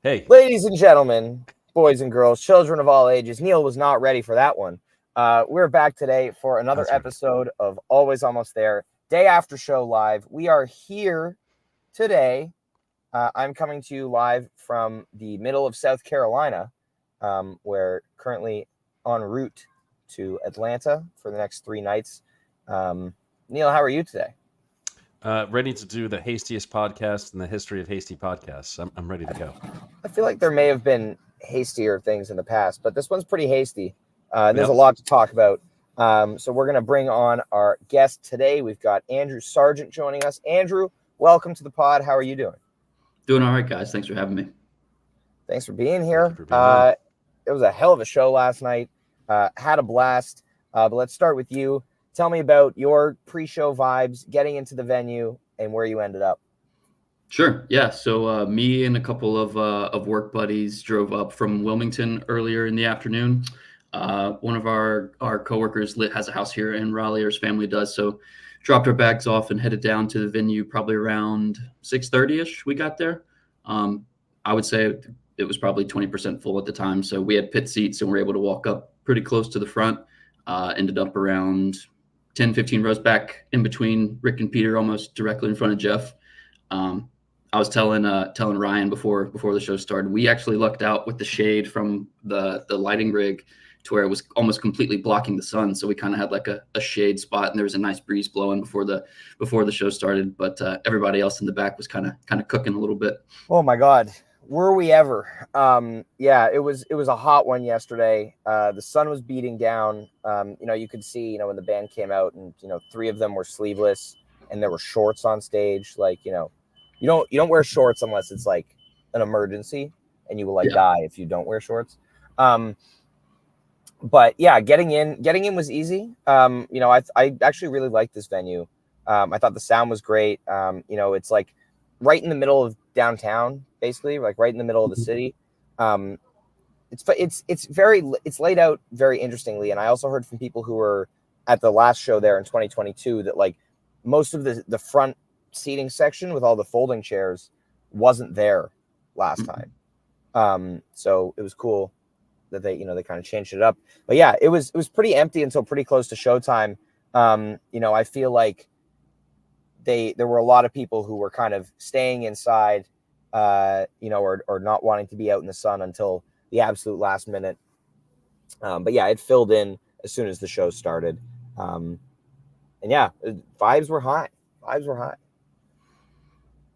Hey, Ladies and gentlemen, boys and girls, children of all ages, Neil was not ready for that one. We're back today for another that's right. episode of Always Almost There, day after show live. We are here today. I'm coming to you live from the middle of South Carolina. We're currently en route to Atlanta for the next 3 nights. Neil, how are you today? Ready to do the hastiest podcast in the history of hasty podcasts. I'm ready to go. I feel like there may have been hastier things in the past, but this one's pretty hasty. And there's a Yep. lot to talk about. So we're going to bring on our guest today. We've got Andrew Sargent joining us. Andrew, welcome to the pod. How are you doing? Doing all right, guys. Thanks for having me. Thanks for being Thank here. you for being on. It was a hell of a show last night. Had a blast. But let's start with you. Tell me about your pre-show vibes, getting into the venue, and where you ended up. Sure. Yeah. So me and a couple of work buddies drove up from Wilmington earlier in the afternoon. One of our coworkers has a house here in Raleigh, or his family does. So dropped our bags off and headed down to the venue probably around 6:30ish. We got there. I would say it was probably 20% full at the time. So we had pit seats and were able to walk up pretty close to the front. Ended up around 10, 15 rows back in between Rick and Peter, almost directly in front of Jeff. I was telling Ryan before the show started, we actually lucked out with the shade from the lighting rig to where it was almost completely blocking the sun. So we kind of had like a shade spot, and there was a nice breeze blowing before the show started. But everybody else in the back was kind of cooking a little bit. Oh my God. Were we ever? Yeah, it was a hot one yesterday. The sun was beating down. You could see, when the band came out, and 3 of them were sleeveless, and there were shorts on stage. Like, you don't wear shorts unless it's like an emergency, and you will die if you don't wear shorts. But yeah, getting in was easy. I actually really liked this venue. I thought the sound was great. It's like right in the middle of downtown, basically, like right in the middle of the city. It's laid out very interestingly. And I also heard from people who were at the last show there in 2022 that like most of the front seating section with all the folding chairs wasn't there last time. So it was cool that they kind of changed it up. But yeah, it was pretty empty until pretty close to showtime. I feel like there were a lot of people who were kind of staying inside, or not wanting to be out in the sun until the absolute last minute. But yeah, it filled in as soon as the show started. And yeah, vibes were high.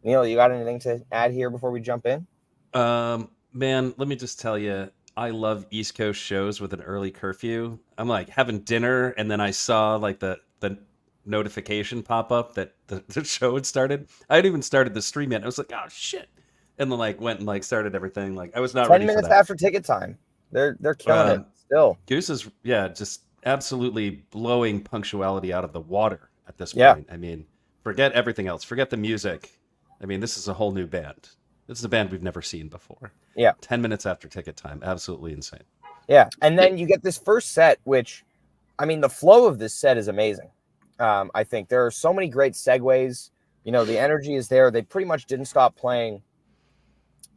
Neil, you got anything to add here before we jump in? Man, let me just tell you, I love East Coast shows with an early curfew. I'm like having dinner, and then I saw like the notification pop up that the show had started. I hadn't even started the stream yet. I was like, oh shit. And then like went and like started everything. Like I was not 10 ready for minutes that. after ticket time. They're killing it still. Goose is just absolutely blowing punctuality out of the water at this point. Yeah. I mean, forget everything else. Forget the music. I mean, this is a whole new band. This is a band we've never seen before. Yeah. 10 minutes after ticket time. Absolutely insane. Yeah. And then you get this first set, which, I mean, the flow of this set is amazing. I think there are so many great segues. The energy is there. They pretty much didn't stop playing,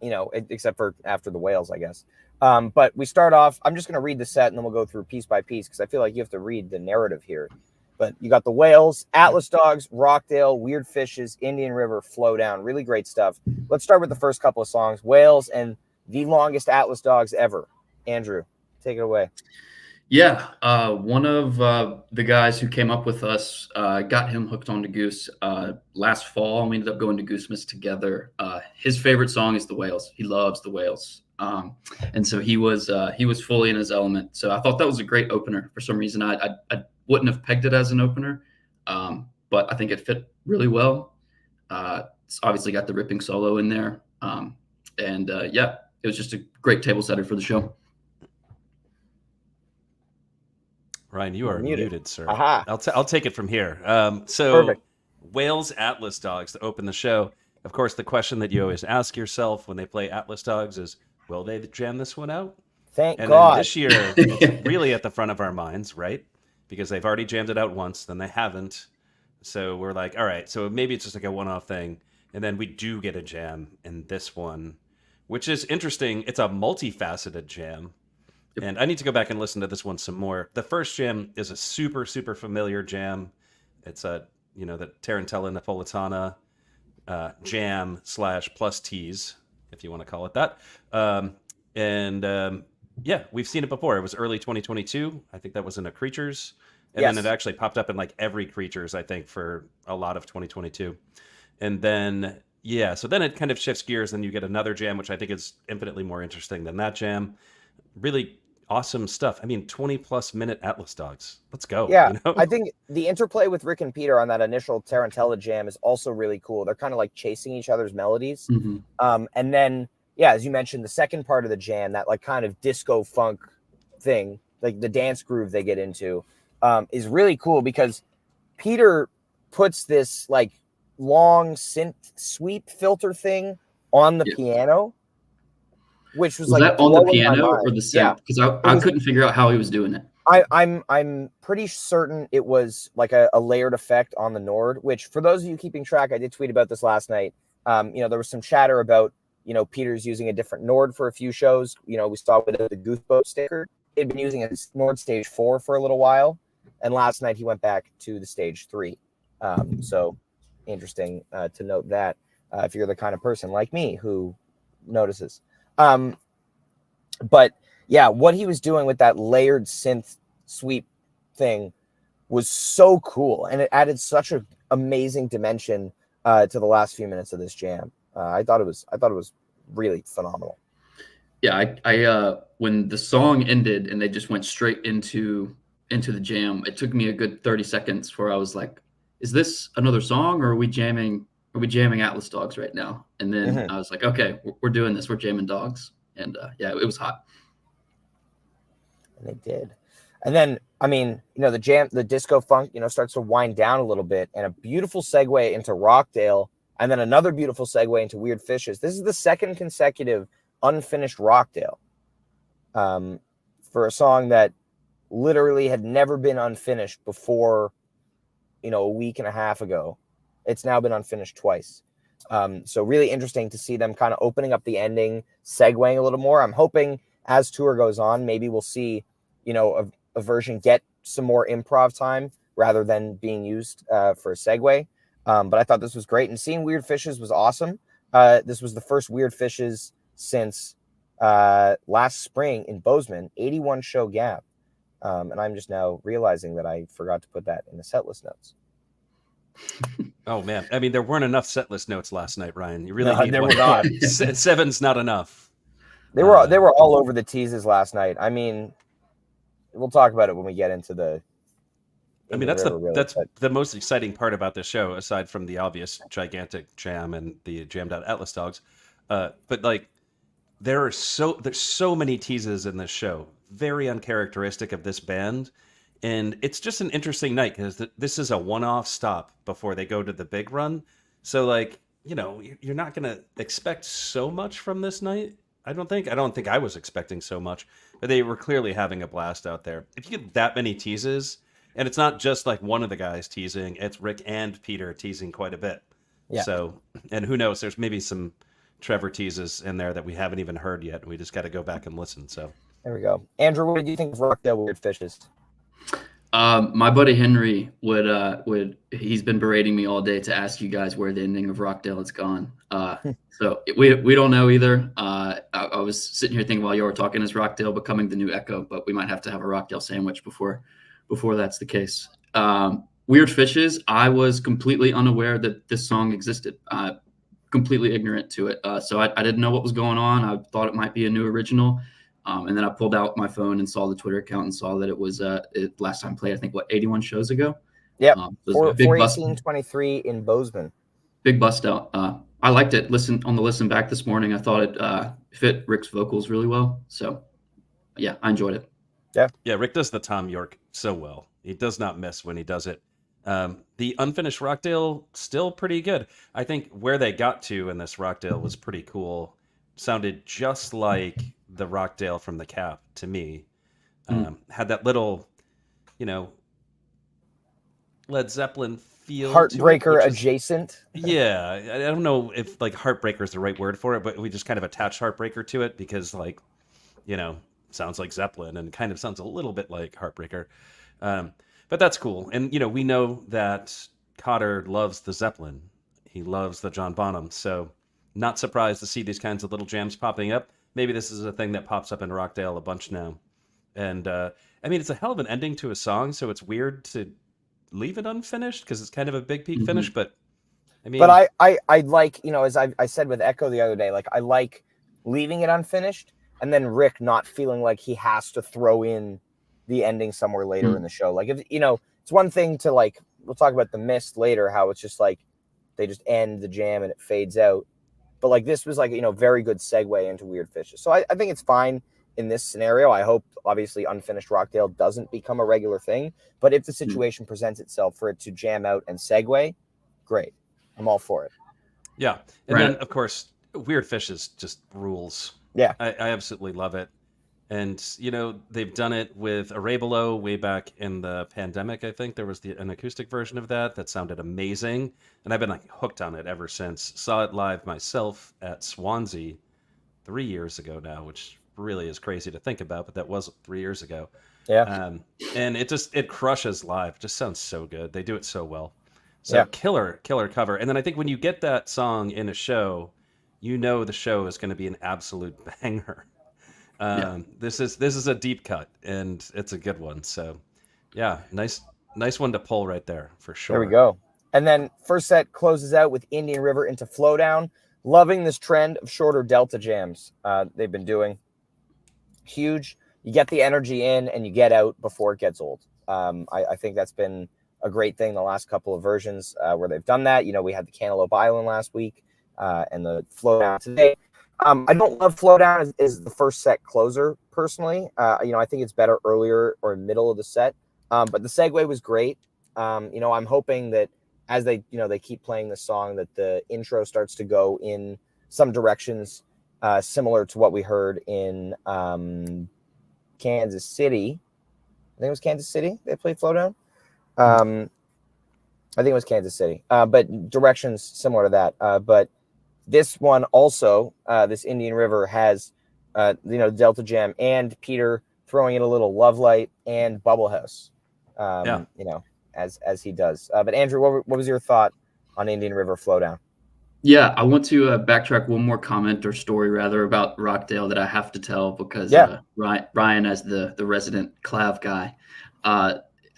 except for after the Whales, I guess. But we start off, I'm just going to read the set and then we'll go through piece by piece because I feel like you have to read the narrative here. But you got the Whales, Atlas Dogs, Rockdale, Weird Fishes, Indian River, Flow Down. Really great stuff. Let's start with the first couple of songs, Whales and the longest Atlas Dogs ever. Andrew, take it away. Yeah, one of the guys who came up with us got him hooked onto Goose last fall, and we ended up going to Goosemas together. His favorite song is The Whales. He loves The Whales, and so he was fully in his element. So I thought that was a great opener. For some reason, I wouldn't have pegged it as an opener, but I think it fit really well. It's obviously got the ripping solo in there, yeah, it was just a great table setter for the show. Ryan, you are muted, sir. Aha. I'll take it from here. So Perfect. Whales Atlas Dogs to open the show. Of course, the question that you always ask yourself when they play Atlas Dogs is, will they jam this one out? Thank And God. then this year, it's really at the front of our minds, right? Because they've already jammed it out once, then they haven't. So we're like, all right, so maybe it's just like a one-off thing. And then we do get a jam in this one, which is interesting. It's a multifaceted jam. Yep. And I need to go back and listen to this one some more. The first jam is a super, super familiar jam. It's the Tarantella Napolitana jam / plus tease, if you want to call it that. Yeah, we've seen it before. It was early 2022. I think that was in a Creatures. And Yes. then it actually popped up in like every Creatures, I think, for a lot of 2022. And then, yeah, so then it kind of shifts gears, and you get another jam, which I think is infinitely more interesting than that jam. Really awesome stuff. I mean, 20+ minute Atlas Dogs. Let's go. Yeah, You know? I think the interplay with Rick and Peter on that initial Tarantella jam is also really cool. They're kind of like chasing each other's melodies. And then, yeah, as you mentioned, the second part of the jam, that like kind of disco funk thing, like the dance groove they get into, is really cool because Peter puts this like long synth sweep filter thing on the piano, which was like that on the blowing my piano or mind. the synth? Yeah, Because I couldn't figure out how he was doing it. I'm pretty certain it was like a layered effect on the Nord, which for those of you keeping track, I did tweet about this last night. There was some chatter about, Peter's using a different Nord for a few shows. We saw with the Goose boat sticker. He'd been using a Nord Stage 4 for a little while. And last night he went back to the Stage 3. So interesting to note that if you're the kind of person like me who notices. But yeah, what he was doing with that layered synth sweep thing was so cool, and it added such an amazing dimension to the last few minutes of this jam. I thought it was really phenomenal. Yeah, I when the song ended and they just went straight into the jam, it took me a good 30 seconds where I was like, is this another song, or are we jamming Atlas Dogs right now? And then I was like, okay, we're doing this. We're jamming dogs. And yeah, it was hot. And they did. And then, I mean, the disco funk, starts to wind down a little bit, and a beautiful segue into Rockdale, and then another beautiful segue into Weird Fishes. This is the second consecutive unfinished Rockdale for a song that literally had never been unfinished before, a week and a half ago. It's now been unfinished twice. So really interesting to see them kind of opening up the ending, segueing a little more. I'm hoping as tour goes on, maybe we'll see, a version get some more improv time rather than being used for a segue. But I thought this was great, and seeing Weird Fishes was awesome. This was the first Weird Fishes since last spring in Bozeman, 81 show gap. And I'm just now realizing that I forgot to put that in the setlist notes. Oh man, I mean, there weren't enough setlist notes last night, Ryan. You really need there one. were not. Seven's not enough. They were all over the teases last night. I mean, we'll talk about it when we get into the. I mean, that's the most exciting part about this show, aside from the obvious gigantic jam and the jammed out Atlas Dogs. But like, there's so many teases in this show, very uncharacteristic of this band. And it's just an interesting night because this is a one-off stop before they go to the big run. So like, you're not going to expect so much from this night. I don't think I was expecting so much, but they were clearly having a blast out there. If you get that many teases, and it's not just like one of the guys teasing, it's Rick and Peter teasing quite a bit. Yeah. So, and who knows, there's maybe some Trevor teases in there that we haven't even heard yet. We just got to go back and listen. So there we go. Andrew, what did you think of Rockdale Weird Fishes? My buddy Henry he's been berating me all day to ask you guys where the ending of Rockdale has gone. So we don't know either. I was sitting here thinking while you were talking, is Rockdale becoming the new Echo? But we might have to have a Rockdale sandwich before that's the case. Weird Fishes, I was completely unaware that this song existed. Completely ignorant to it. So I didn't know what was going on. I thought it might be a new original. And then I pulled out my phone and saw the Twitter account and saw that it was last time played, I think, 81 shows ago? Yep. 4/18/23 in Bozeman. Big bust out. I liked it. On the listen back this morning, I thought it fit Rick's vocals really well. So, yeah, I enjoyed it. Yeah, Rick does the Tom York so well. He does not miss when he does it. The unfinished Rockdale, still pretty good. I think where they got to in this Rockdale was pretty cool. Sounded just like the Rockdale from the Cap to me. Had that little, Led Zeppelin feel to it, Heartbreaker which is adjacent. yeah. I don't know if like Heartbreaker is the right word for it, but we just kind of attach Heartbreaker to it because like you know sounds like Zeppelin and kind of sounds a little bit like Heartbreaker. Um, but that's cool, and we know that Cotter loves the Zeppelin. He loves the John Bonham, so not surprised to see these kinds of little jams popping up. Maybe this is a thing that pops up in Rockdale a bunch now. And I mean, it's a hell of an ending to a song, so it's weird to leave it unfinished because it's kind of a big peak Hmm. finish. But I But mean, I like, as I said with Echo the other day, like I like leaving it unfinished and then Rick not feeling like he has to throw in the ending somewhere later in the show. Like if it's one thing to like we'll talk about the Mist later, how it's just like they just end the jam and it fades out. But like this was like very good segue into Weird Fishes. So I think it's fine in this scenario. I hope obviously Unfinished Rockdale doesn't become a regular thing. But if the situation presents itself for it to jam out and segue, great. I'm all for it. yeah. And then Right. of course, Weird Fishes just rules. Yeah. I absolutely love it. And they've done it with Arabelo way back in the pandemic. I think there was an acoustic version of that sounded amazing, and I've been like hooked on it ever since. Saw it live myself at Swansea 3 years ago now, which really is crazy to think about, but that was 3 years ago. Yeah. And it crushes live. Just sounds so good. They do it so well. So Yeah. killer cover. And then I think when you get that song in a show, the show is going to be an absolute banger. This is a deep cut and it's a good one. So yeah, nice one to pull right there for sure. There we go. And then first set closes out with Indian River into Flowdown. Loving this trend of shorter Delta jams they've been doing. Huge. You get the energy in and you get out before it gets old. I think that's been a great thing the last couple of versions where they've done that. We had the Cantaloupe Island last week and the Flowdown today. I don't love Flowdown as the first set closer personally. I think it's better earlier or middle of the set. But the segue was great. I'm hoping that as they keep playing the song, that the intro starts to go in some directions similar to what we heard in Kansas City. I think it was Kansas City they played Flowdown. I think it was Kansas City, but directions similar to that. But this one also, this Indian River has, Delta Jam and Peter throwing in a little Love Light and Bubble House, Yeah. as he does. But Andrew, what was your thought on Indian River Flowdown? Yeah, I want to backtrack one more comment or story rather about Rockdale that I have to tell because Ryan, as the resident clav guy,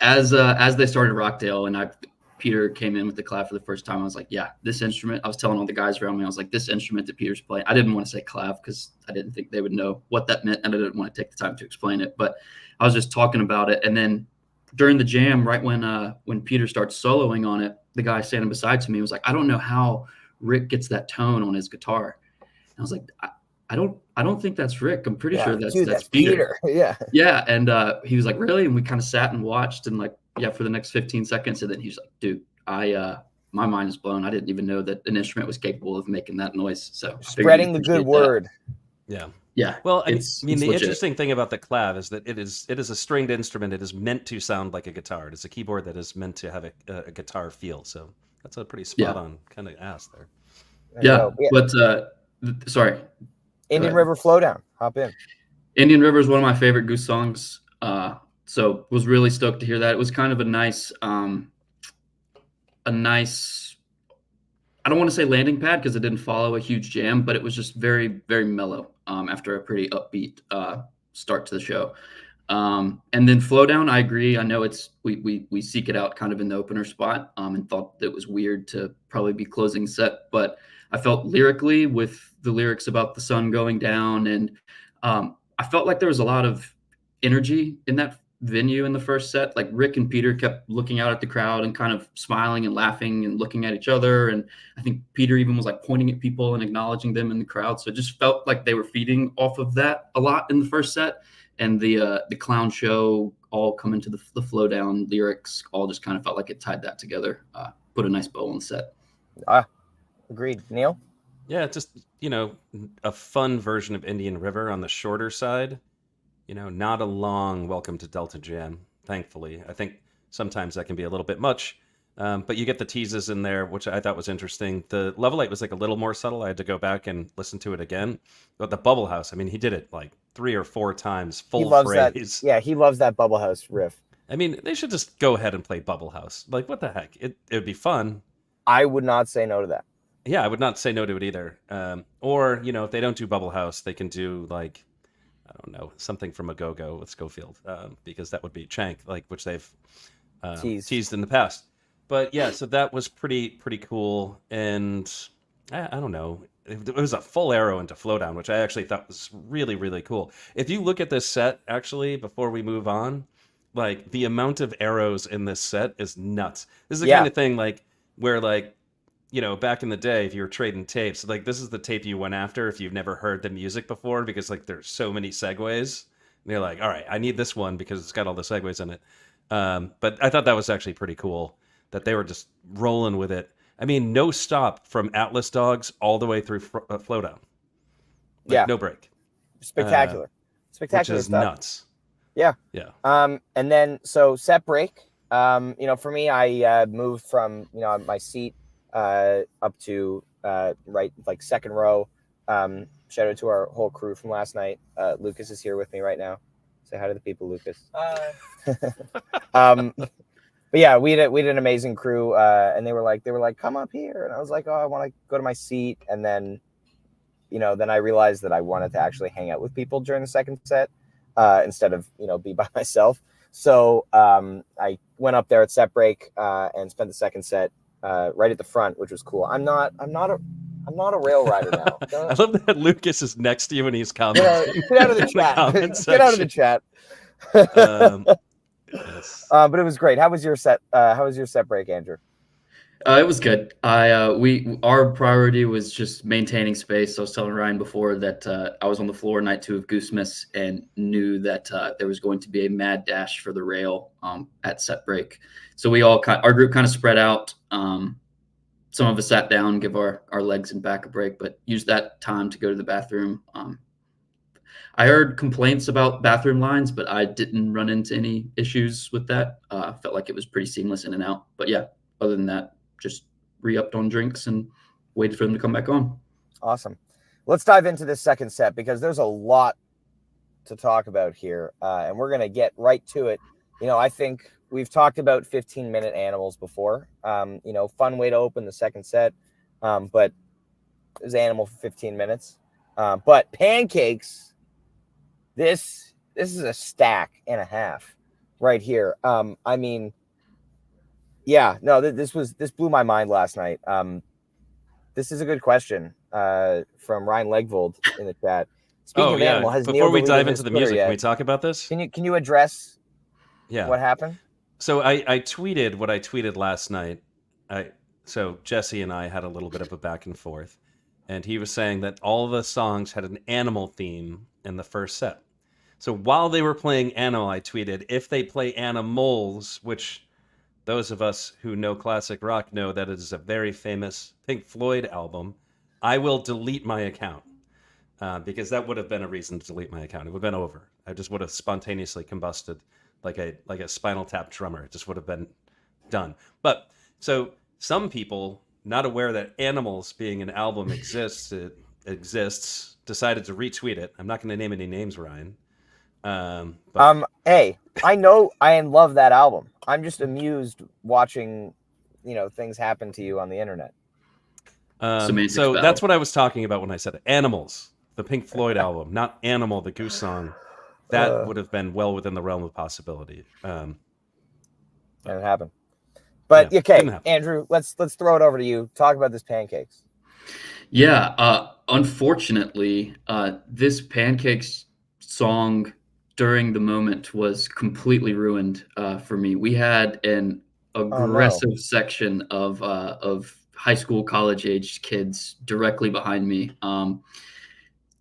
as they started Rockdale and Peter came in with the clav for the first time, I was like, yeah, this instrument. I was telling all the guys around me, I was like, this instrument that Peter's playing. I didn't want to say clav because I didn't think they would know what that meant, and I didn't want to take the time to explain it. But I was just talking about it, and then during the jam, right when Peter starts soloing on it, the guy standing beside to me was like, I don't know how Rick gets that tone on his guitar. And I was like, I don't think that's Rick. I'm pretty sure that's Peter. Yeah. Yeah. And he was like, really? And we kind of sat and watched and like, yeah, for the next 15 seconds. And then he's like, dude, my mind is blown. I didn't even know that an instrument was capable of making that noise. So spreading the good word. Yeah. Yeah. Well, I mean, the interesting thing about the clav is that it is a stringed instrument. It is meant to sound like a guitar. It is a keyboard that is meant to have a guitar feel. So that's a pretty spot on kind of ass there. Yeah. But sorry. Indian River Flowdown. Hop in. Indian River is one of my favorite Goose songs. So was really stoked to hear that. It was kind of a nice, I don't want to say landing pad because it didn't follow a huge jam, but it was just very, very mellow after a pretty upbeat start to the show. And then Flowdown, I agree. I know we seek it out kind of in the opener spot and thought that it was weird to probably be closing set, but I felt lyrically with the lyrics about the sun going down, and I felt like there was a lot of energy in that venue in the first set. Like Rick and Peter kept looking out at the crowd and kind of smiling and laughing and looking at each other. And I think Peter even was like pointing at people and acknowledging them in the crowd. So it just felt like they were feeding off of that a lot in the first set. And the clown show all come into the Flowdown lyrics all just kind of felt like it tied that together, put a nice bow on the set. Agreed. Neil? Yeah, just, a fun version of Indian River on the shorter side. Not a long Welcome to Delta Jam, thankfully. I think sometimes that can be a little bit much, But you get the teases in there, which I thought was interesting. The Level 8 was like a little more subtle. I had to go back and listen to it again. But the Bubble House, I mean, he did it like 3 or 4 times, He full loves that. phrase. Yeah, he loves that Bubble House riff. I mean, they should just go ahead and play Bubble House. Like, what the heck? It would be fun. I would not say no to that. Yeah, I would not say no to it either. Or, if they don't do Bubble House, they can do like, I don't know, something from a Go-Go with Schofield, because that would be Chank, like, which they've teased in the past. But yeah, so that was pretty cool. And I don't know. It was a full arrow into Flowdown, which I actually thought was really, really cool. If you look at this set, actually, before we move on, like the amount of arrows in this set is nuts. This is the kind of thing like where like, back in the day, if you were trading tapes, like this is the tape you went after if you've never heard the music before, because like there's so many segues. And you're like, all right, I need this one because it's got all the segues in it. But I thought that was actually pretty cool that they were just rolling with it. I mean, no stop from Atlas Dogs all the way through Flowdown. Like, no break. Spectacular. Spectacular which is stuff. Nuts. Yeah. Yeah. And then, so set break, for me, I moved from, my seat up to right, like second row. Shout out to our whole crew from last night. Lucas is here with me right now. Say hi to the people, Lucas. But yeah, we had an amazing crew, and they were like, come up here, and I was like, oh, I want to go to my seat, and then, then I realized that I wanted to actually hang out with people during the second set, instead of be by myself. So I went up there at set break and spent the second set right at the front, which was cool. I'm not a rail rider now. I love that Lucas is next to you and he's commenting. Get out of the chat. Get out of the chat. Yes. But it was great. How was your set? How was your set break, Andrew? It was good. Our priority was just maintaining space. I was telling Ryan before that I was on the floor night 2 of Goose Miss and knew that there was going to be a mad dash for the rail at set break. So our group kind of spread out. Some of us sat down, give our legs and back a break, but used that time to go to the bathroom. I heard complaints about bathroom lines, but I didn't run into any issues with that. Felt like it was pretty seamless in and out. But yeah, other than that, just re-upped on drinks and waited for them to come back on. Awesome. Let's dive into this second set because there's a lot to talk about here, and we're going to get right to it. I think we've talked about 15-minute animals before. Fun way to open the second set, but it was animal for 15 minutes. But Pancakes, this is a stack and a half right here. I mean, yeah, no, this blew my mind last night. This is a good question from Ryan Legvold in the chat. Speaking of animal, has before we dive into the music, yet? Can we talk about this? Can you address what happened? So I tweeted what I tweeted last night. So Jesse and I had a little bit of a back and forth, and he was saying that all the songs had an animal theme in the first set. So while they were playing animal, I tweeted, if they play animals, which those of us who know classic rock know that it is a very famous Pink Floyd album, I will delete my account. Because that would have been a reason to delete my account. It would have been over. I just would have spontaneously combusted like a Spinal Tap drummer. It just would have been done. But so some people, not aware that Animals being an album exists, decided to retweet it. I'm not going to name any names, Ryan. Hey, I know I love that album. I'm just amused watching, things happen to you on the internet. So that's what I was talking about when I said Animals, the Pink Floyd album, not Animal, the Goose song. That would have been well within the realm of possibility. And it happened. But okay, Andrew, let's throw it over to you. Talk about this Pancakes. Yeah, unfortunately, this Pancakes song during the moment was completely ruined for me. We had an aggressive section of high school, college-aged kids directly behind me.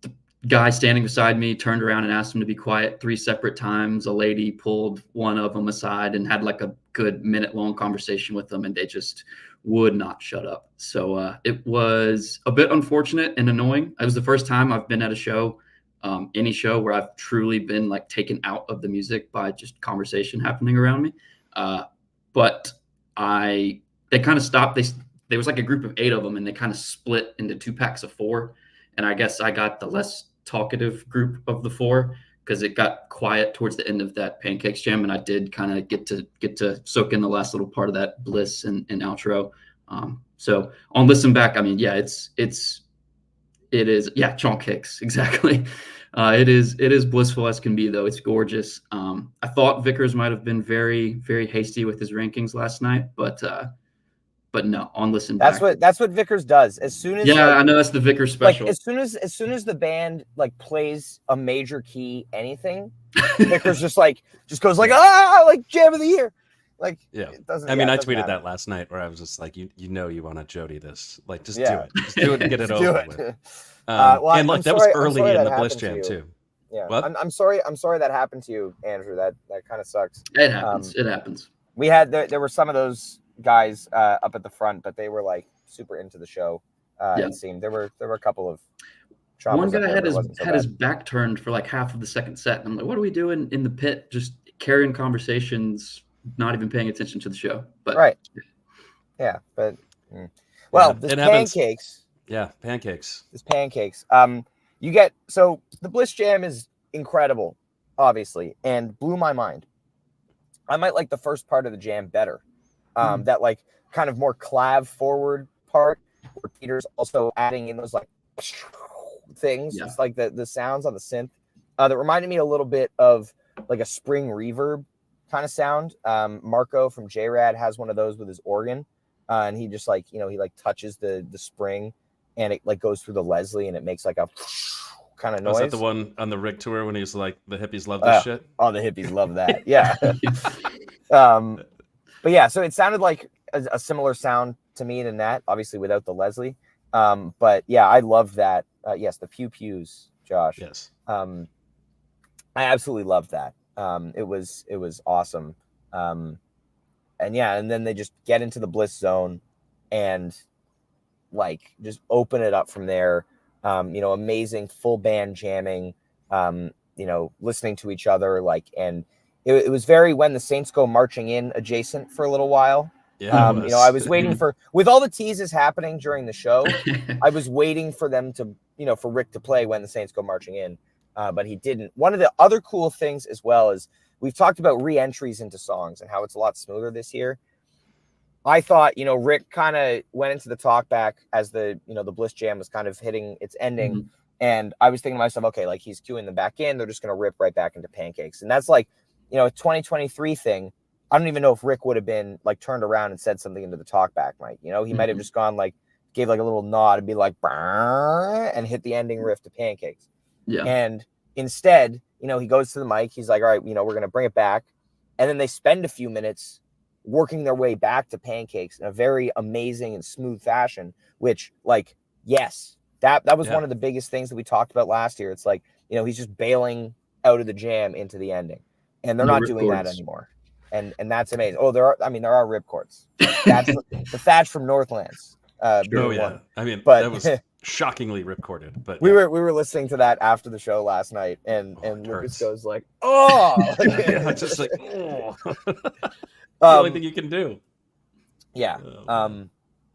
The guy standing beside me turned around and asked him to be quiet 3 separate times. A lady pulled one of them aside and had like a good minute-long conversation with them, and they just would not shut up. So it was a bit unfortunate and annoying. It was the first time I've been at a show, any show, where I've truly been like taken out of the music by just conversation happening around me. But I they kind of stopped. There was like a group of 8 of them, and they kind of split into 2 packs of 4. And I guess I got the less talkative group of the 4 because it got quiet towards the end of that Pancakes Jam, and I did kind of get to soak in the last little part of that Bliss and outro. So on listen back, I mean, yeah, it is, yeah, chonk kicks, exactly. It is blissful as can be, though. It's gorgeous. I thought Vickers might have been very, very hasty with his rankings last night, but no, on listen back. That's what Vickers does. As soon as I know that's the Vickers special. Like as soon as the band like plays a major key anything, Vickers just goes like like jam of the year. Like yeah, it doesn't. I mean, I tweeted matter. that last night where I was just like, you want to Jody this, like just Yeah. do it and get it over with. Well, and that was early in the Bliss Jam too. Yeah, what? I'm sorry that happened to you, Andrew. That kind of sucks. It happens. It happens. We had there were some of those guys up at the front, but they were like super into the show. It seemed there were a couple of one guy had his back turned for like half of the second set, and I'm like, what are we doing in the pit? Just carrying conversations, not even paying attention to the show. But right, yeah, but well, this pancakes. Yeah, pancakes. This pancakes. You get so the Bliss Jam is incredible, obviously, and blew my mind. I might like the first part of the jam better. That like kind of more clav forward part where Peter's also adding in those like things. Yeah. It's like the sounds on the synth that reminded me a little bit of like a spring reverb kind of sound. Marco from J-Rad has one of those with his organ, and he just like, he like touches the spring and it like goes through the Leslie and it makes like a kind of noise. Was that the one on the Rick tour when he's like, the hippies love this shit? Oh, the hippies love that. Yeah. But yeah, so it sounded like a similar sound to me than that, obviously without the Leslie. But yeah, I love that. Yes, the pew pews, Josh. Yes. I absolutely loved that. It was awesome. And then they just get into the Bliss zone and like just open it up from there. Amazing full band jamming, listening to each other, like, and it was very When the Saints Go Marching In adjacent for a little while. Yeah, I was waiting with all the teases happening during the show, I was waiting for them to, for Rick to play When the Saints Go Marching In, but he didn't. One of the other cool things as well is we've talked about re-entries into songs and how it's a lot smoother this year. I thought, Rick kind of went into the talk back as the Bliss Jam was kind of hitting its ending. Mm-hmm. And I was thinking to myself, okay, like he's queuing them back in. They're just going to rip right back into Pancakes. And that's like, a 2023 thing. I don't even know if Rick would have been like turned around and said something into the talk back mic. He might have just gone like, gave like a little nod and be like, and hit the ending riff to Pancakes. Yeah. And instead, he goes to the mic. He's like, all right, we're going to bring it back. And then they spend a few minutes working their way back to Pancakes in a very amazing and smooth fashion, which like, yes, that was one of the biggest things that we talked about last year. It's like, he's just bailing out of the jam into the ending, and they're not doing that anymore. And that's amazing. Oh, there are ripcords. That's the Thatch from Northlands. One. I mean, that was shockingly ripcorded, but we were listening to that after the show last night, and Lucas goes like, oh, just like, oh. The only thing you can do. Yeah.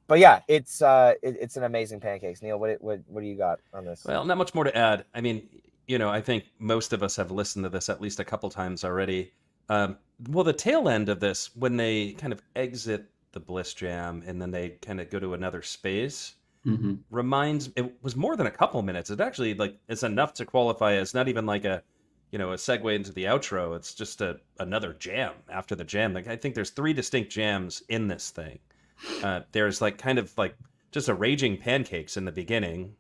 But yeah, it's an amazing Pancakes. Neil, what do you got on this? Well, not much more to add. I mean, I think most of us have listened to this at least a couple times already. Well, the tail end of this, when they kind of exit the Bliss Jam and then they kind of go to another space, it was more than a couple minutes. It actually it's enough to qualify as not even like a segue into the outro. It's just another jam after the jam. Like, I think there's 3 distinct jams in this thing. There's kind of just a raging Pancakes in the beginning.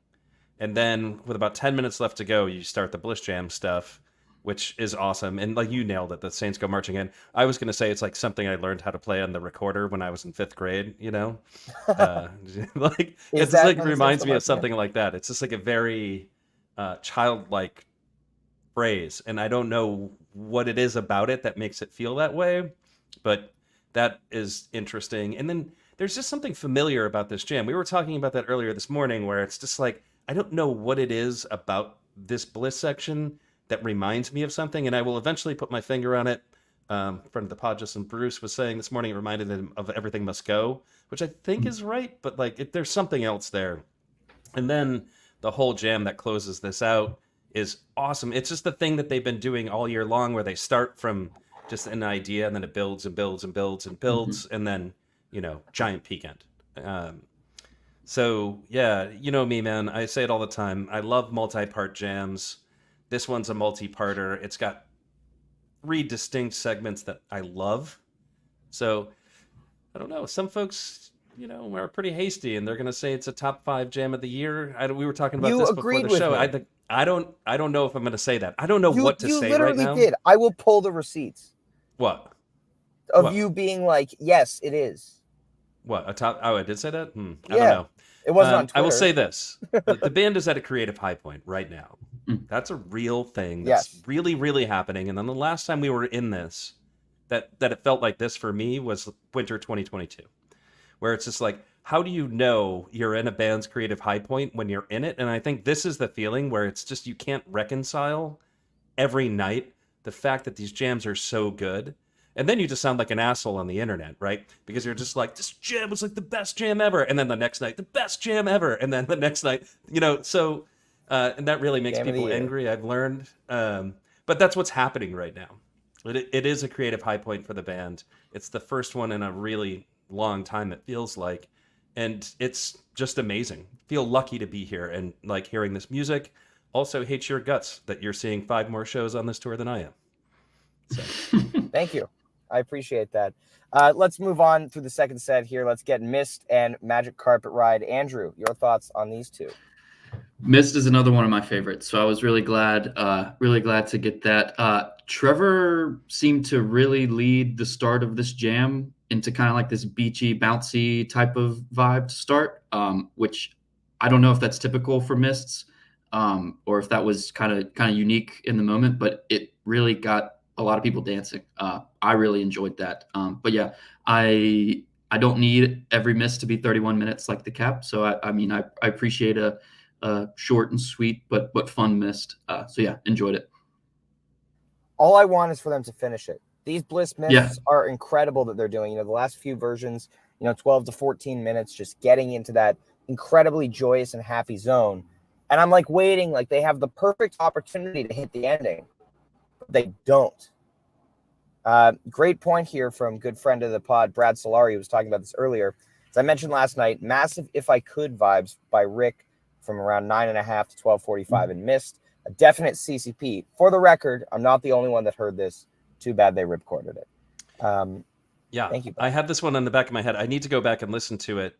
And then with about 10 minutes left to go, you start the Bliss Jam stuff, which is awesome. And like you nailed it, the Saints Go Marching In. I was going to say it's like something I learned how to play on the recorder when I was in 5th grade, it just reminds me of something like that. It's just like a very childlike phrase, and I don't know what it is about it that makes it feel that way, but that is interesting. And then there's just something familiar about this jam. We were talking about that earlier this morning, where it's just like, I don't know what it is about this Bliss section that reminds me of something, and I will eventually put my finger on it. Friend of the pod, Justin Bruce, was saying this morning it reminded him of Everything Must Go, which I think is right, but like there's something else there. And then the whole jam that closes this out is awesome. It's just the thing that they've been doing all year long, where they start from just an idea and then it builds and builds and builds and builds, and then giant peak end. Um, so yeah, you know me, man. I say it all the time. I love multi-part jams. This one's a multi-parter. It's got three distinct segments that I love. So I don't know. Some folks, are pretty hasty, and they're going to say it's a top 5 jam of the year. We were talking about You this before agreed the with show. me. I don't know if I'm going to say that. I don't know what to You say right literally now. did. I will pull the receipts What? of What? you being like, yes, it is. What? A top? Oh, I did say that. I Yeah. don't know. It wasn't on Twitter. I will say this: the band is at a creative high point right now. Mm. That's a real thing. That's really, really happening. And then the last time we were in this, that it felt like this for me was winter 2022, where it's just like, how do you know you're in a band's creative high point when you're in it? And I think this is the feeling where it's just you can't reconcile every night the fact that these jams are so good. And then you just sound like an asshole on the internet, right? Because you're just like, this jam was like the best jam ever. And then the next night, the best jam ever. And then the next night, so, and that really makes Jam of the people year. angry, I've learned. But that's what's happening right now. It is a creative high point for the band. It's the first one in a really long time, it feels like. And it's just amazing. Feel lucky to be here and like hearing this music. Also hate your guts that you're seeing 5 more shows on this tour than I am. So. Thank you. I appreciate that. Let's move on through the second set here. Let's get Mist and Magic Carpet Ride. Andrew, your thoughts on these two? Mist is another one of my favorites, so I was really glad to get that. Trevor seemed to really lead the start of this jam into kind of like this beachy, bouncy type of vibe to start, which I don't know if that's typical for Mists, or if that was kind of unique in the moment, but it really got a lot of people dancing. I really enjoyed that. But yeah, I don't need every Mist to be 31 minutes like the Cap, so I appreciate a short and sweet but fun Mist. So yeah, enjoyed it. All I want is for them to finish it. These Bliss Mists are incredible that they're doing. The last few versions, 12 to 14 minutes, just getting into that incredibly joyous and happy zone. And I'm like waiting, like they have the perfect opportunity to hit the ending. But they don't. Great point here from good friend of the pod, Brad Solari, who was talking about this earlier. As I mentioned last night, massive If I Could vibes by Rick from around 9:30 to 12:45 and Mist. A definite CCP. For the record, I'm not the only one that heard this. Too bad they rip-recorded it. Yeah, thank you. I had this one on the back of my head. I need to go back and listen to it.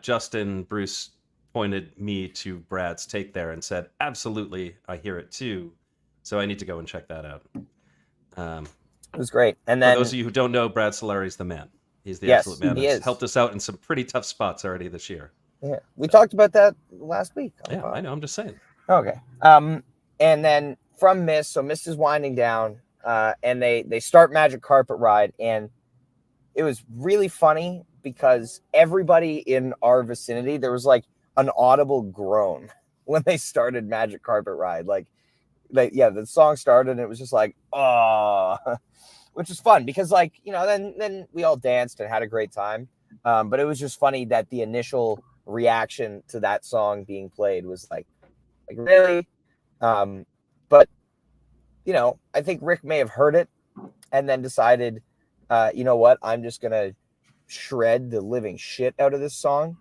Justin Bruce pointed me to Brad's take there and said, absolutely, I hear it too. So I need to go and check that out. It was great. And then, for those of you who don't know, Brad Solari's the man. He's the Yes, absolute man. he He's is. helped us out in some pretty tough spots already this year. yeah, we talked about that last week. Yeah, I know. I'm just saying. Okay. And then from Mist, so Mist is winding down, and they start Magic Carpet Ride, and it was really funny because everybody in our vicinity, there was like an audible groan when they started Magic Carpet Ride. Like, the song started and it was just like, oh, which was fun because then we all danced and had a great time. But it was just funny that the initial reaction to that song being played was like really? But I think Rick may have heard it and then decided, you know what, I'm just going to shred the living shit out of this song,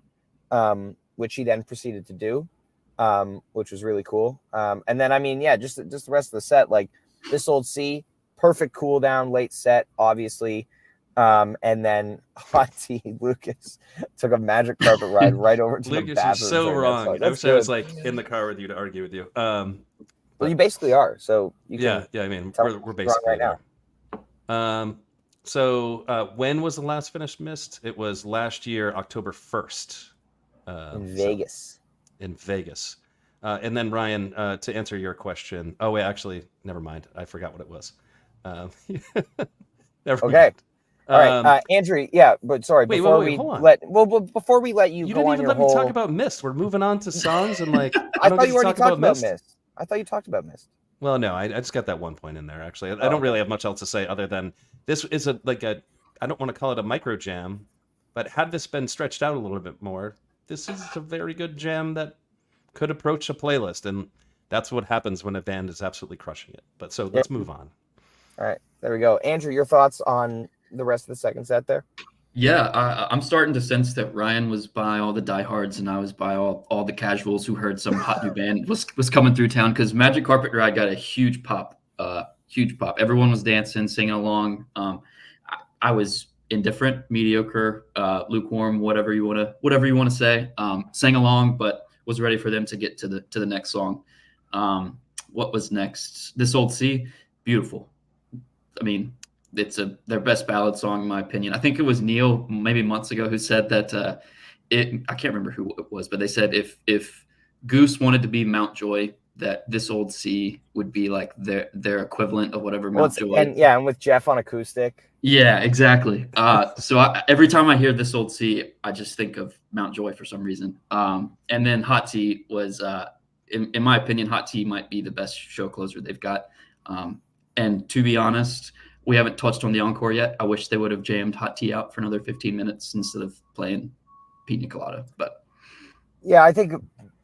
which he then proceeded to do, which was really cool. And then, just the rest of the set, like This Old Sea, perfect cool down, late set, obviously. And then Hot Tea Lucas took a Magic Carpet Ride right over to Lucas, the bathroom. you're so wrong. I wish I was like in the car with you to argue with you. Well, you basically are. So you can yeah. I mean, tell we're what's wrong basically right there. So when was the last finished Mist? It was last year, October 1st. in Vegas. In Vegas. And then Ryan, to answer your question. Oh wait, actually, never mind. I forgot what it was. Never Okay. mind. All right, Andrew. Yeah, but sorry. Wait, before hold on. before we let you You go didn't on even your let whole... me talk about Mist. We're moving on to songs and like I don't thought get you to already talked about Mist. Mist. I thought you talked about Mist. Well, no, I just got that one point in there. Actually, I don't really have much else to say other than this is I don't want to call it a micro jam, But had this been stretched out a little bit more, this is a very good jam that could approach a playlist, and that's what happens when a band is absolutely crushing it. But so let's move on. All right, there we go. Andrew, your thoughts on the rest of the second set there? Yeah, I'm starting to sense that Ryan was by all the diehards and I was by all the casuals who heard some hot new band was coming through town, because Magic Carpet Ride got a huge pop, huge pop. Everyone was dancing, singing along. I was indifferent, mediocre, lukewarm, whatever you want to say. Sang along, but was ready for them to get to the next song. What was next? This Old Sea, beautiful. I mean, it's their best ballad song in my opinion. I think it was Neil maybe months ago who said that I can't remember who it was, but they said if Goose wanted to be Mount Joy, that This Old Sea would be like their equivalent of whatever Mount Joy. And with Jeff on acoustic. Yeah, exactly. So every time I hear This Old Sea, I just think of Mount Joy for some reason. And then Hot Tea was, in my opinion, Hot Tea might be the best show closer they've got. And to be honest, we haven't touched on the encore yet. I wish they would have jammed Hot Tea out for another 15 minutes instead of playing Pina Colada. But yeah, I think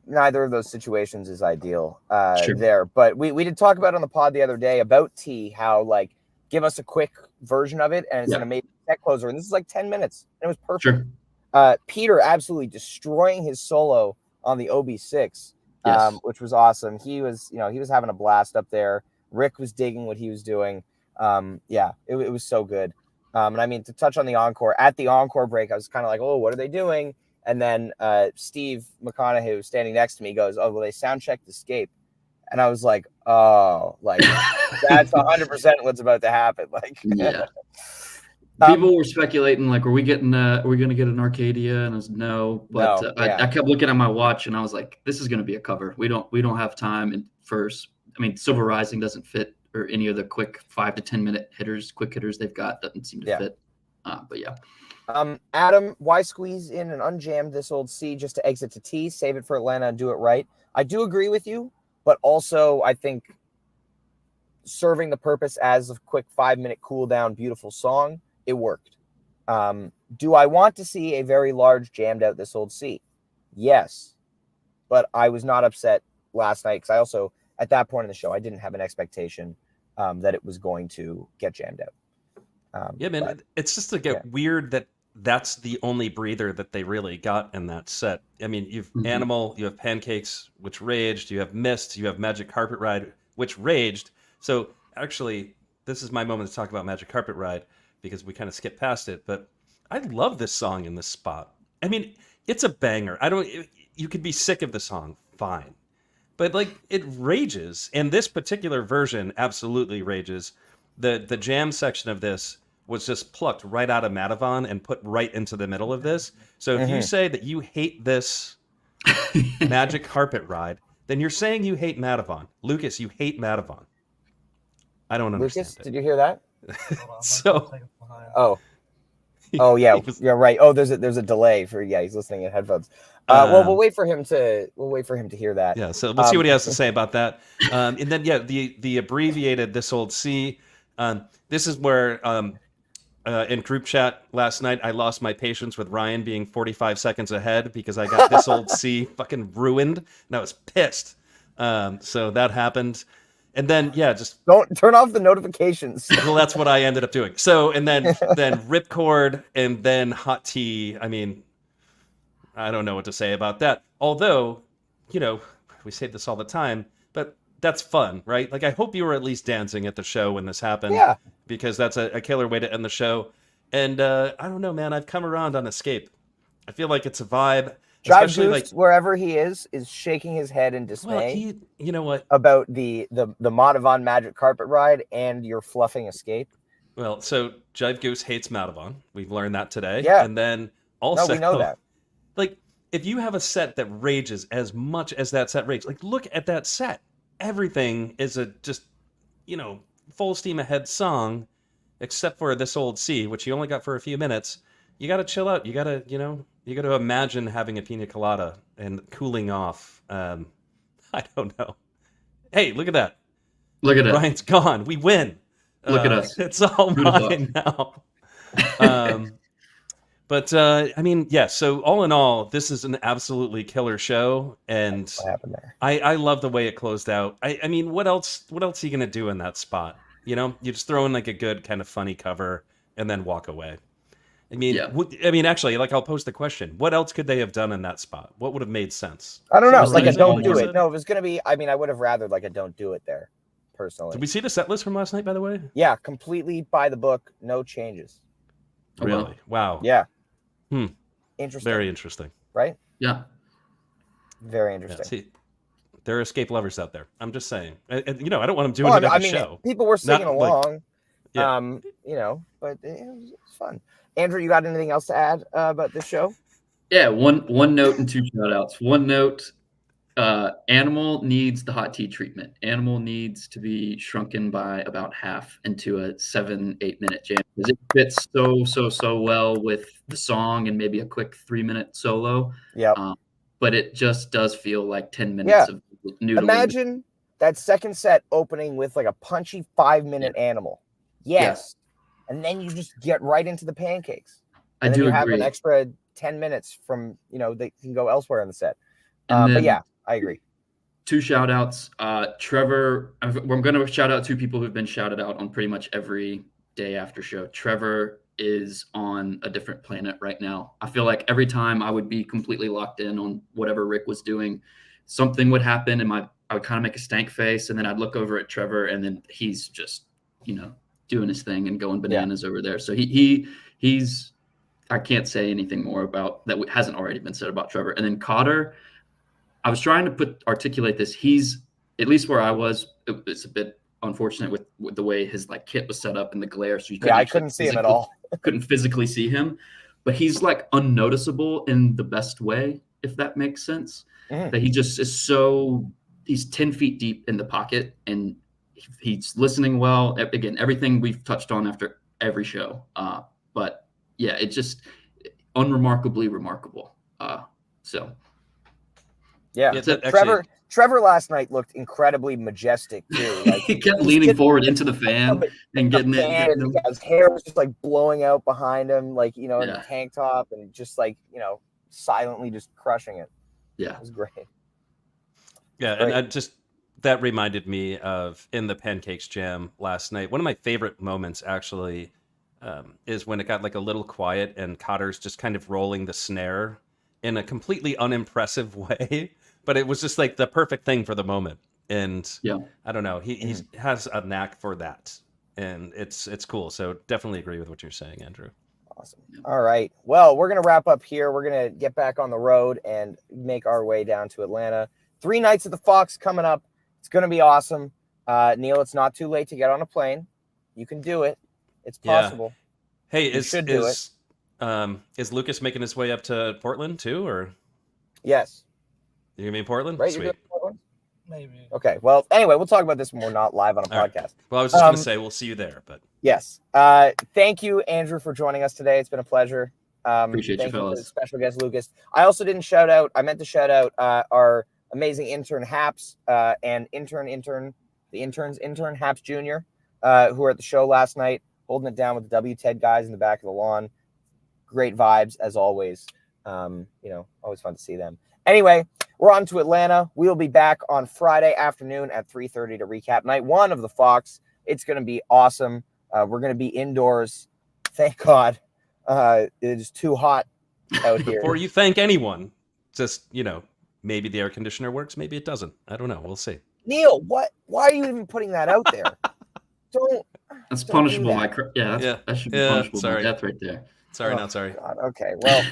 neither of those situations is ideal there. But we did talk about on the pod the other day about Tea, how like give us a quick version of it, and it's an amazing set closer. And this is like 10 minutes, and it was perfect. Sure. Peter absolutely destroying his solo on the OB6, which was awesome. He was having a blast up there. Rick was digging what he was doing. It was so good. And I mean, to touch on the encore, at the encore break, I was kind of like, oh, what are they doing? And then Steve McConaughey, standing next to me, goes, oh, well, they sound checked Escape. And I was like, oh, like that's 100% what's about to happen. Like, yeah. People were speculating, like, are we going to get an Arcadia? And I was no, but no, I kept looking at my watch and I was like, this is going to be a cover. We don't have time. And first, I mean, Silver Rising doesn't fit, or any of the quick 5 to 10 minute quick hitters they've got doesn't seem to fit. But yeah. Adam, why squeeze in an unjammed This Old Sea just to exit to T, save it for Atlanta and do it right? I do agree with you, but also I think serving the purpose as a quick 5-minute cool down, beautiful song, it worked. Do I want to see a very large jammed out This Old Sea? Yes, but I was not upset last night because I also, at that point in the show, I didn't have an expectation that it was going to get jammed out. It's just to get weird that that's the only breather that they really got in that set. I mean, you've Animal, you have Pancakes, which raged, you have Mist, you have Magic Carpet Ride, which raged. So actually, this is my moment to talk about Magic Carpet Ride because we kind of skipped past it, but I love this song in this spot. I mean, it's a banger. You could be sick of the song, fine. But like it rages, and this particular version absolutely rages. The jam section of this was just plucked right out of Madavon and put right into the middle of this. So if you say that you hate this Magic Carpet Ride, then you're saying you hate Madavon. Lucas, you hate Madavon. I don't understand. Lucas, did you hear that? Oh yeah, you're right. Oh, there's a delay for he's listening in headphones. Well, we'll wait for him to hear that. Yeah, so we'll see what he has to say about that. And then the abbreviated This Old Sea. This is where in group chat last night I lost my patience with Ryan being 45 seconds ahead because I got This Old Sea fucking ruined and I was pissed. So that happened. And then just don't turn off the notifications. Well, that's what I ended up doing. So and then Ripcord and then Hot Tea. I mean, I don't know what to say about that. Although, we say this all the time, but that's fun, right? Like, I hope you were at least dancing at the show when this happened. Yeah. Because that's a killer way to end the show. And I don't know, man. I've come around on Escape. I feel like it's a vibe. Jive Goose, wherever he is shaking his head in dismay. Well, you know what? About the Madavon Magic Carpet Ride and your fluffing Escape. Well, so Jive Goose hates Madavon. We've learned that today. Yeah. And then also, we know that. Like, if you have a set that rages as much as that set rages, like, look at that set. Everything is a just, full steam ahead song, except for This Old Sea, which you only got for a few minutes. You got to chill out. You got to, you got to imagine having a pina colada and cooling off. I don't know. Hey, look at that. Look at it. Ryan's gone. We win. Look at us. It's all mine now. But I mean, yeah. So all in all, this is an absolutely killer show, and What happened there? I love the way it closed out. I mean, what else? What else are you gonna do in that spot? You know, you just throw in like a good kind of funny cover and then walk away. I mean, Yeah. actually, like I'll pose the question: what else could they have done in that spot? What would have made sense? I don't know. Like a Surprising, don't like you do it. said? No, if it was gonna be, I mean, I would have rather like a don't do it there, personally. Did we see the set list from last night, by the way? Yeah, completely by the book, no changes. Oh, wow. Really? Wow. Yeah. Hmm. Interesting. Very interesting. Right? Yeah. Very Yeah, interesting. see, there are escape lovers out there. I'm just saying. And, you know, I don't want them doing Well, it at I the mean, show. people were singing Not, like- along. Yeah. You know, but it was fun. Andrew, you got anything else to add about this show? Yeah. One note and two shout outs. One note, Animal needs the hot tea treatment. Animal needs to be shrunken by about half into a 7-8 minute jam because it fits so well with the song and maybe a quick 3-minute solo. Yeah. But it just does feel like 10 minutes of noodling. Imagine that second set opening with like a punchy 5-minute Animal. Yes. Yeah. And then you just get right into the pancakes. And then you have an extra 10 minutes from, you know, they can go elsewhere in the set. But yeah, I agree. Two shout outs. Trevor, I'm going to shout out two people who've been shouted out on pretty much every day after show. Trevor is on a different planet right now. I feel like every time I would be completely locked in on whatever Rick was doing, something would happen and I would kind of make a stank face, and then I'd look over at Trevor, and then he's just, you know, doing his thing and going bananas over there. So he's I can't say anything more about that hasn't already been said about Trevor. And then Cotter, I was trying to articulate this. He's, at least where I was, it's a bit unfortunate with the way his like kit was set up in the glare. So you couldn't I couldn't see him at all. Couldn't physically see him, but he's like unnoticeable in the best way, if that makes sense. That he just is he's 10 feet deep in the pocket and he's listening well. Again, everything we've touched on after every show. But yeah, it's just unremarkably remarkable. So. Yeah, Trevor last night looked incredibly majestic too. Like, he kept leaning forward into the fan and getting it. His hair was just like blowing out behind him, like, you know, in the tank top, and just like, you know, silently just crushing it. Yeah, it was great. Yeah, and that reminded me of in the Pancakes Jam last night. One of my favorite moments actually is when it got like a little quiet and Cotter's just kind of rolling the snare in a completely unimpressive way, but it was just like the perfect thing for the moment. And I don't know, he has a knack for that, and it's cool. So definitely agree with what you're saying, Andrew. Awesome. All right. Well, we're going to wrap up here. We're going to get back on the road and make our way down to Atlanta. 3 nights at the Fox coming up. It's going to be awesome. Neil, it's not too late to get on a plane. You can do it. It's possible. Hey, is Lucas making his way up to Portland too, or? Yes. You're gonna be in Portland? Right. Sweet. Maybe. Okay. Well, anyway, we'll talk about this when we're not live on a podcast. Right. Well, I was just gonna say we'll see you there, but yes. Thank you, Andrew, for joining us today. It's been a pleasure. Appreciate you, fellas. Special guest Lucas. I also didn't shout out. I meant to shout out our amazing intern Haps and the intern's intern Haps Jr. Who were at the show last night, holding it down with the WTED guys in the back of the lawn. Great vibes as always. You know, always fun to see them. Anyway, we're on to Atlanta. We'll be back on Friday afternoon at 3:30 to recap night 1 of the Fox. It's going to be awesome. We're going to be indoors. Thank God. It is too hot out here. Before you thank anyone, just, you know, maybe the air conditioner works, maybe it doesn't. I don't know. We'll see. Neil, what? Why are you even putting that out there? That's punishable. That should be punishable by death right there. Sorry, not sorry. God, okay, well,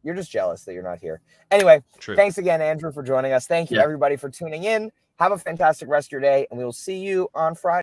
you're just jealous that you're not here. Anyway, Thanks again, Andrew, for joining us. Thank you, everybody, for tuning in. Have a fantastic rest of your day, and we will see you on Friday.